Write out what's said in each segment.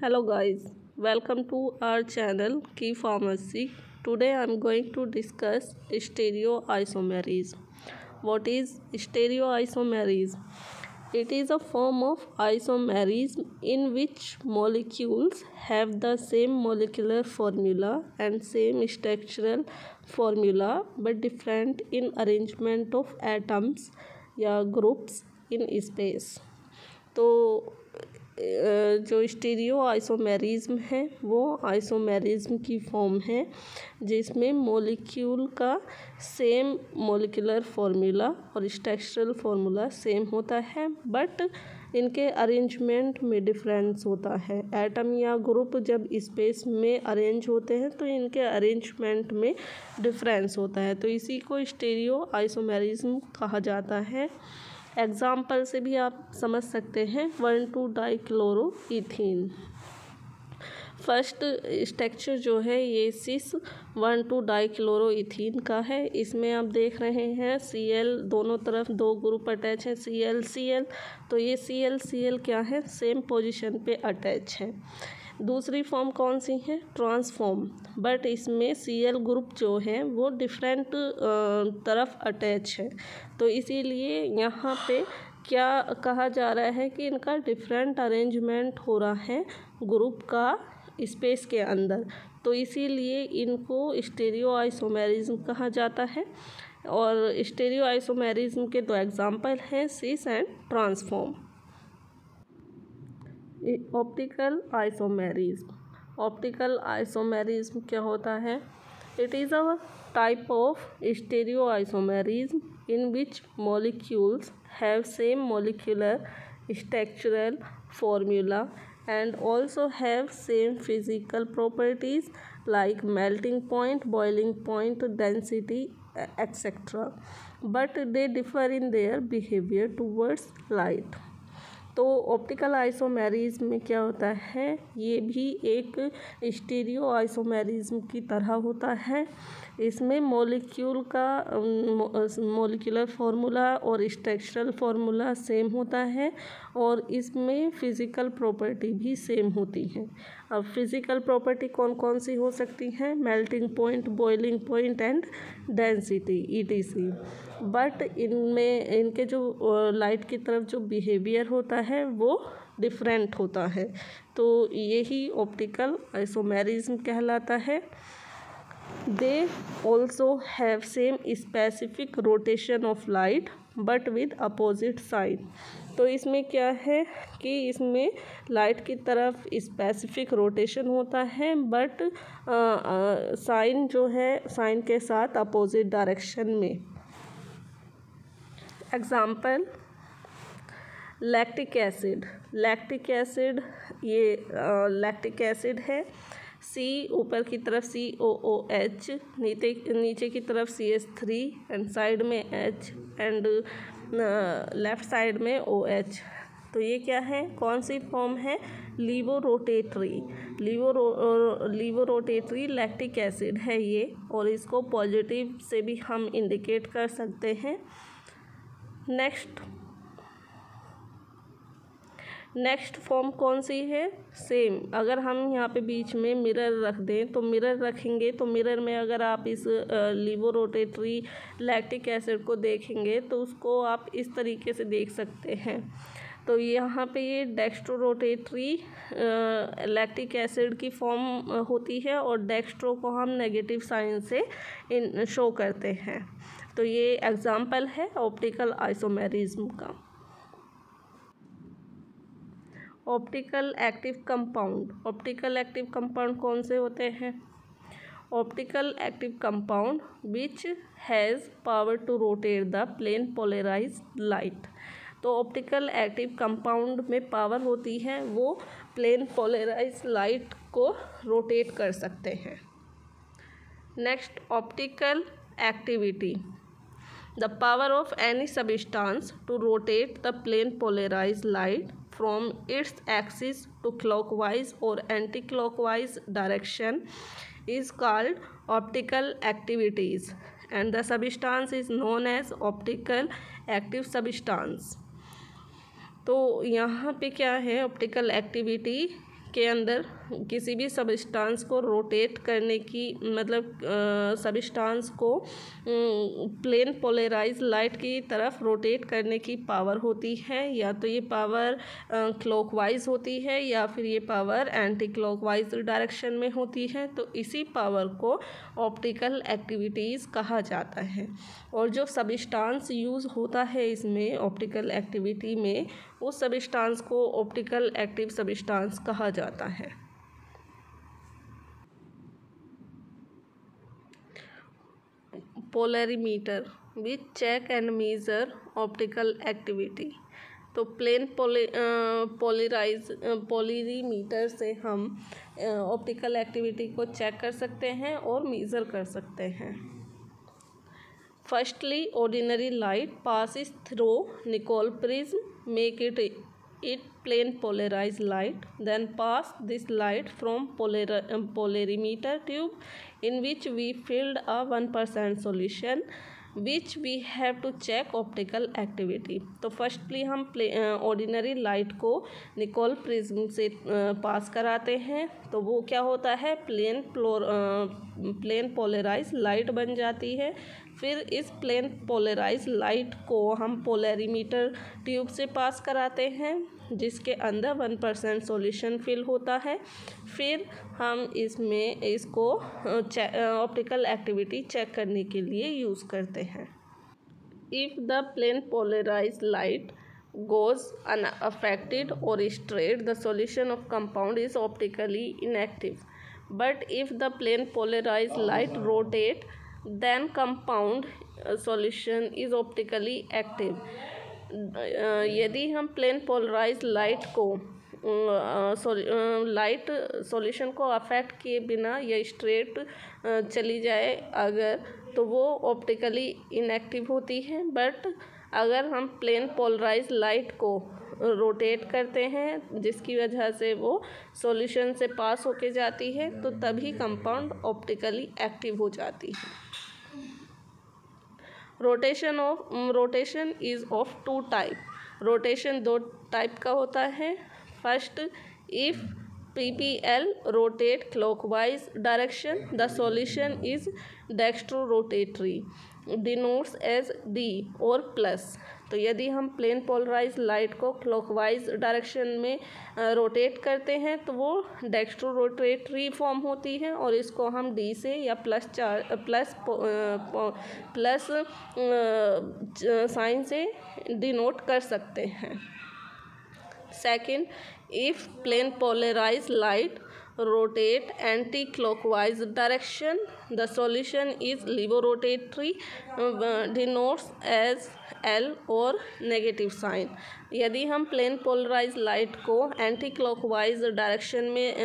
Hello guys, welcome to our channel Key Pharmacy. Today I am going to discuss stereoisomerism. What is stereoisomerism? It is a form of isomerism in which molecules have the same molecular formula and same structural formula but different in arrangement of atoms या groups in space. तो जो stereo isomerism है वो isomerism की form है जिसमें molecule का same molecular formula और स्ट्रक्चरल फार्मूला सेम होता है बट इनके अरेंजमेंट में डिफरेंस होता है। एटम या ग्रुप जब स्पेस में अरेंज होते हैं तो इनके अरेंजमेंट में डिफरेंस होता है, तो इसी को स्टीरियो आइसोमेरिज्म कहा जाता है। एग्जाम्पल से भी आप समझ सकते हैं 1,2-डाइक्लोरोइथीन। फर्स्ट स्ट्रक्चर जो है ये सिस 1,2-डाइक्लोरोइथीन का है। इसमें आप देख रहे हैं Cl दोनों तरफ दो ग्रुप अटैच है Cl तो ये Cl क्या है, सेम पोजीशन पे अटैच है। दूसरी फॉर्म कौन सी है, ट्रांसफॉर्म, बट इसमें Cl ग्रुप जो है वो डिफरेंट तरफ अटैच है, तो इसीलिए यहाँ पे क्या कहा जा रहा है कि इनका डिफरेंट अरेंजमेंट हो रहा है ग्रुप का स्पेस के अंदर, तो इसीलिए इनको स्टीरियो आइसोमेरिज्म कहा जाता है। और स्टीरियो आइसोमेरिज्म के दो एग्जाम्पल हैं cis and trans form. Optical isomerism. Optical isomerism क्या होता है? It is a type of stereo isomerism in which molecules have same molecular structural formula and also have same physical properties like melting point, boiling point, density, etc. But they differ in their behavior towards light. तो optical isomerism में क्या होता है, ये भी एक stereo isomerism की तरह होता है। इसमें मॉलिक्यूल का मॉलिक्यूलर फार्मूला और स्ट्रक्चरल फार्मूला सेम होता है और इसमें फ़िज़िकल प्रॉपर्टी भी सेम होती हैं। अब फिज़िकल प्रॉपर्टी कौन कौन सी हो सकती हैं? Melting point, boiling point and density ETC। But इनमें इनके जो लाइट की तरफ जो बिहेवियर होता है वो डिफरेंट होता है, तो यही ऑप्टिकल आइसोमेरिज्म कहलाता है। They also have same specific rotation of light but with opposite sign. तो इसमें क्या है कि इसमें लाइट की तरफ स्पेसिफिक रोटेशन होता है बट साइन जो है साइन के साथ अपोजिट डायरेक्शन में। Example lactic acid. Lactic acid ये लैक्टिक एसिड है। C ऊपर की तरफ COOH, नीचे की तरफ CH3 एंड साइड में H एंड लेफ्ट साइड में OH। तो ये क्या है, कौन सी फॉर्म है? लीवोरोटेटरी। लीवोरोटेटरी लैक्टिक एसिड है ये, और इसको पॉजिटिव से भी हम इंडिकेट कर सकते हैं। नेक्स्ट फॉर्म कौन सी है? सेम। अगर हम यहाँ पे बीच में मिरर रख दें तो मिरर रखेंगे तो मिरर में अगर आप इस लीवोरोटेटरी लैक्टिक एसिड को देखेंगे तो उसको आप इस तरीके से देख सकते हैं। तो यहाँ पे ये डेक्स्ट्रोरोटेटरी लैक्टिक एसिड की फॉर्म होती है और डेक्स्ट्रो को हम नेगेटिव साइन से शो करते हैं। तो ये एग्जाम्पल है ऑप्टिकल आइसोमेरिज्म का। Optical active compound. Optical active compound कौन से होते हैं? Optical active compound which has power to rotate the plane polarised light. तो ऑप्टिकल एक्टिव कंपाउंड में पावर होती है, वो प्लेन पोलराइज्ड लाइट को रोटेट कर सकते हैं। Next, optical activity. The power of any substance to rotate the plane polarized light from its axis to clockwise or anti-clockwise direction is called optical activities, and the substance is known as optical active substance. तो यहाँ पे क्या है optical activity के अंदर किसी भी substance को रोटेट करने की मतलब सब्सटेंस को प्लेन पोलराइज लाइट की तरफ रोटेट करने की पावर होती है। या तो ये पावर क्लॉकवाइज होती है या फिर ये पावर एंटी क्लॉकवाइज डायरेक्शन में होती है। तो इसी पावर को ऑप्टिकल एक्टिविटीज़ कहा जाता है। और जो सब्सटेंस यूज़ होता है इसमें ऑप्टिकल एक्टिविटी में, उस सब्सटेंस को ऑप्टिकल एक्टिव सब्सटेंस कहा जाता है। Polarimeter which check and measure optical activity. तो प्लेन पोलरीमीटर से हम ऑप्टिकल एक्टिविटी को चेक कर सकते हैं और मेज़र कर सकते हैं। Firstly ordinary light passes through Nicol prism, make it plane polarized light, then pass this light from polarimeter tube in which we filled a 1% solution which we have to check optical activity। तो firstly हम ordinary light को Nicol prism से पास कराते हैं, तो वो क्या होता है, प्लेन पोलराइज लाइट बन जाती है। फिर इस प्लेन पोलराइज लाइट को हम पोलरीमीटर ट्यूब से पास कराते हैं जिसके अंदर 1% सॉल्यूशन फिल होता है। फिर हम इसको ऑप्टिकल एक्टिविटी चेक करने के लिए यूज़ करते हैं। If the plane polarise light goes unaffected or straight, the solution of compound is optically inactive. But if the plane polarized light rotate, then compound solution is optically active। यदि हम plane polarise light को light solution को affect किए बिना या straight चली जाए अगर, तो वो ऑप्टिकली इनएक्टिव होती है। बट अगर हम प्लेन पोलराइज लाइट को रोटेट करते हैं जिसकी वजह से वो सॉल्यूशन से पास होके जाती है, तो तभी कंपाउंड ऑप्टिकली एक्टिव हो जाती है। Rotation is of two type. Rotation दो टाइप का होता है। First, if PPL rotate clockwise direction, the solution is dextrorotatory, denotes as D और प्लस। तो यदि हम प्लेन पोलराइज लाइट को क्लॉकवाइज डायरेक्शन में रोटेट करते हैं तो वो डेक्स्ट्रोरोटेटरी फॉर्म होती है और इसको हम डी से या प्लस साइन से डिनोट कर सकते हैं। Second, if plane polarized light rotate anti-clockwise direction, the solution is levorotatory, denotes as L और नेगेटिव साइन। यदि हम प्लेन पोलराइज लाइट को एंटी क्लॉकवाइज डायरेक्शन में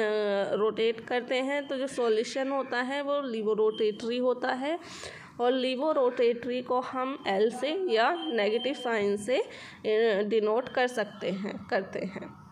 रोटेट करते हैं तो जो सॉल्यूशन होता है वो लीवोरोटेटरी होता है और लीवोरोटेटरी को हम L से या नेगेटिव साइन से डिनोट करते हैं।